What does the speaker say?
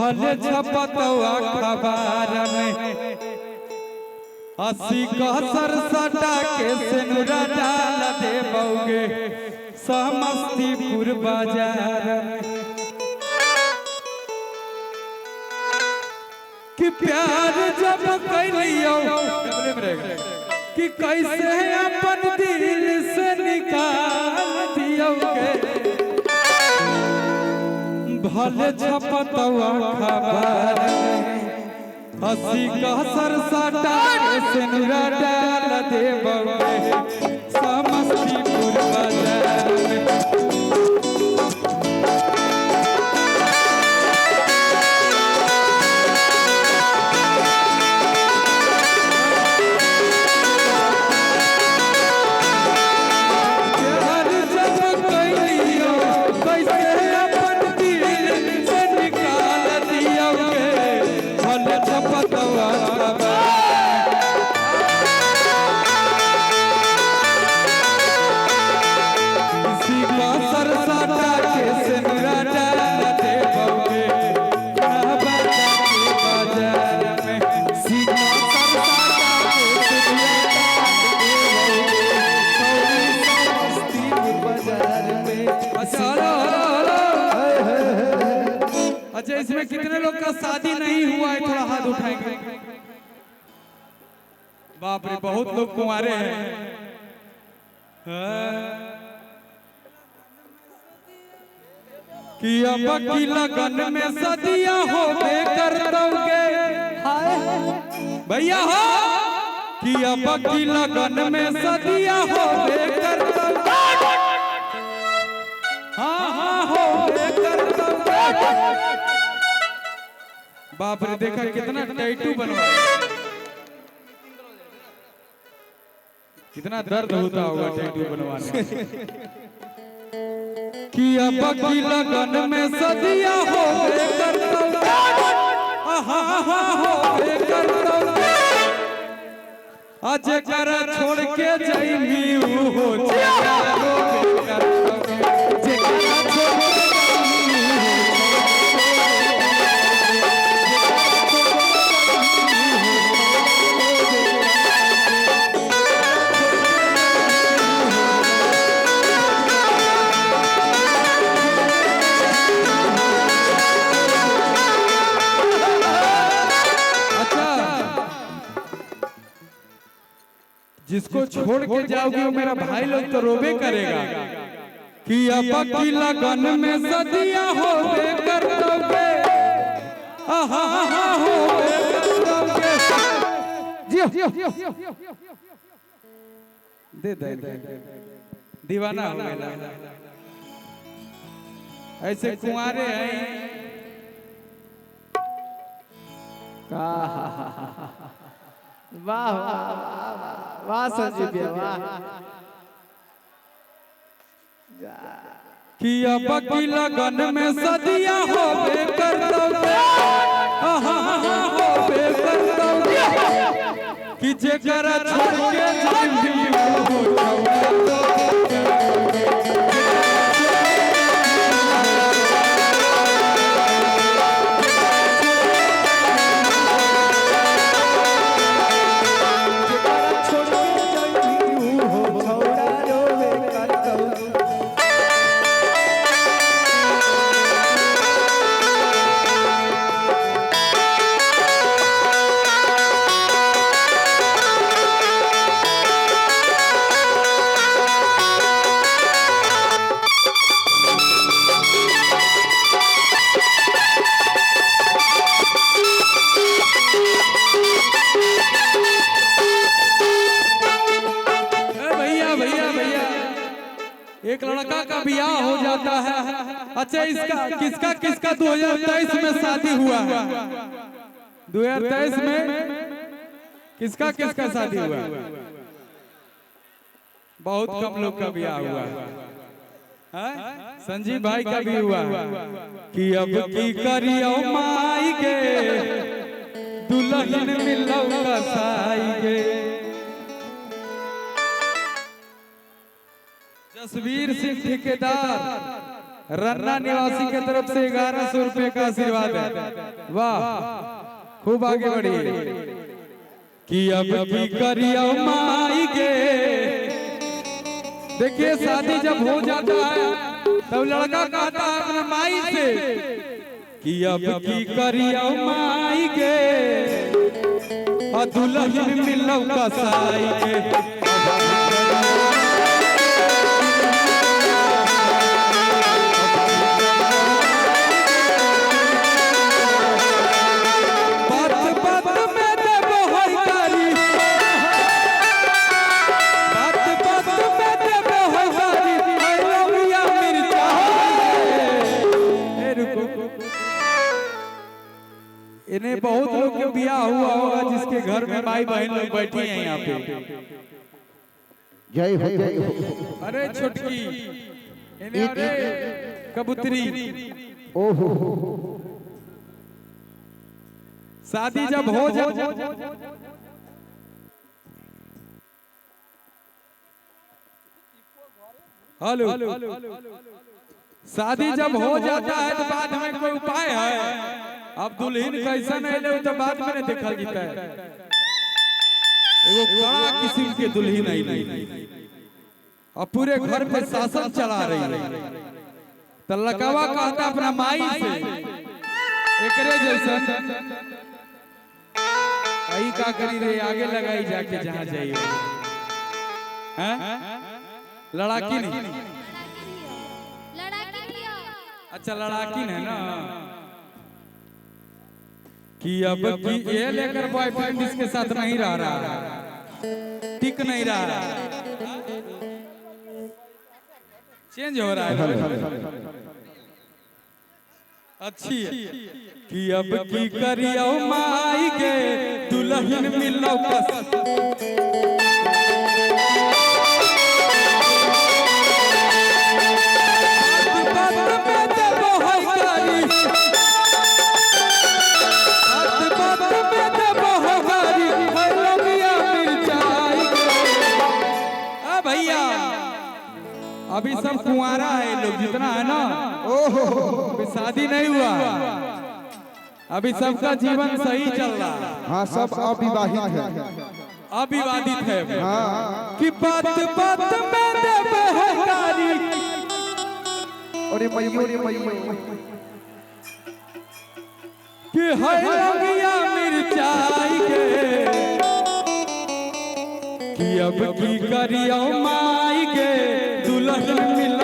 भले छपतवा खबर में 80 कहसर सटा के सिनुरा डाल देबोगे समस्तीपुर बाजार में कि प्यार जब कैलियो कि कैसे अपन दिल से निकाल दियोगे भले छपतवा खबर में 80 कहसर सटा के सिनुरा डाल देबोगे समस्तीपुर बाजार में अच्छा इसमें कितने लोग का शादी नहीं हुआ है थोड़ा हाथ उठाएंगे। बाप रे बहुत लोग कुंवारे हैं। कि अब की लगन में सदिया हो कर दोगे भैया हो कि अब की लगन में सदिया हो कर दोगे हाँ हाँ हो कर दोगे। बाप रे देखा कितना टैटू बनवाया कितना दर्द होता होगा टैटू बनवाने कि अब की लगन में सदिया हो कर दोगे कर दोगे आज कर छोड़ के जाइमी हो कर जिसको छोड़ के जाओगे वो मेरा भाई लोग तो रोबे करेगा कि अब की लगन में सदिया हो कर दोगे हो कर दोगे दे दीवाना हो गया ऐसे कुंवारे हैं वाह वाह संजीव वाह कि अब की लगन में सदिया हो कर दोगे हो कर दोगे कि जेकर छोड़ के जाइमी हो एक लड़का का ब्याह हो जाता है। अच्छा इसका किसका किसका 2023 में शादी हुआ? 2023 में किसका किसका शादी हुआ? बहुत कम लोग का ब्याह हुआ है। संजीव भाई का भी हुआ कि अब की करियो माई के दुल्हन मिलो कसाई के। जसवीर सिंह ठेकेदार रन्ना निवासी की तरफ से 1100 रुपए का आशीर्वाद है। वाह, खूब आगे बढ़िए। कि अब की करिया माई के, देखिए शादी जब हो जाता है तब लड़का कहता है अपने माई से कि अब की करिया माई के, और दुल्हन मिलो कसाई के। इन्हें बहुत लोग के ब्याह हुआ होगा जिसके घर में भाई बहन लोग बैठी हैं यहाँ पे। जय हो जय हो। अरे छुटकी, इन्हें अरे कबूतरी, ओहो, शादी जब हो जाए, हेलो, शादी जब हो जाता है तो बाद में कोई उपाय है? अब दुल्हन कैसा नहीं ले तो बाद में देखा जीता है। एगो बड़ा किस्म के दुल्हन आई और पूरे घर पे शासन चला रही है। तो लकावा कहता अपना माई से एकरे जैसा आई का करी रे, आगे लगाई जाके जहाँ जाइए। लड़ाकी नहीं, अच्छा लड़ाकी है ना। कि अब की ये लेकर बॉयफ्रेंड इसके साथ नहीं रह रहा, टिक नहीं रहा, चेंज हो रहा है। अच्छी है कि अब की करियो माई के, दुल्हन मिलो अभी सब कुंवारा है लोग जितना है ना, ओहो, अभी शादी नहीं हुआ, अभी सबका जीवन सही चल रहा है। हाँ सब अविवाहित है, अविवादित है। हाँ कि बात बात में देवे है तारी, अरे मयूर कि है लगिया मिर्चाई के, कि अब की करियो माई के, दुल्हन मिल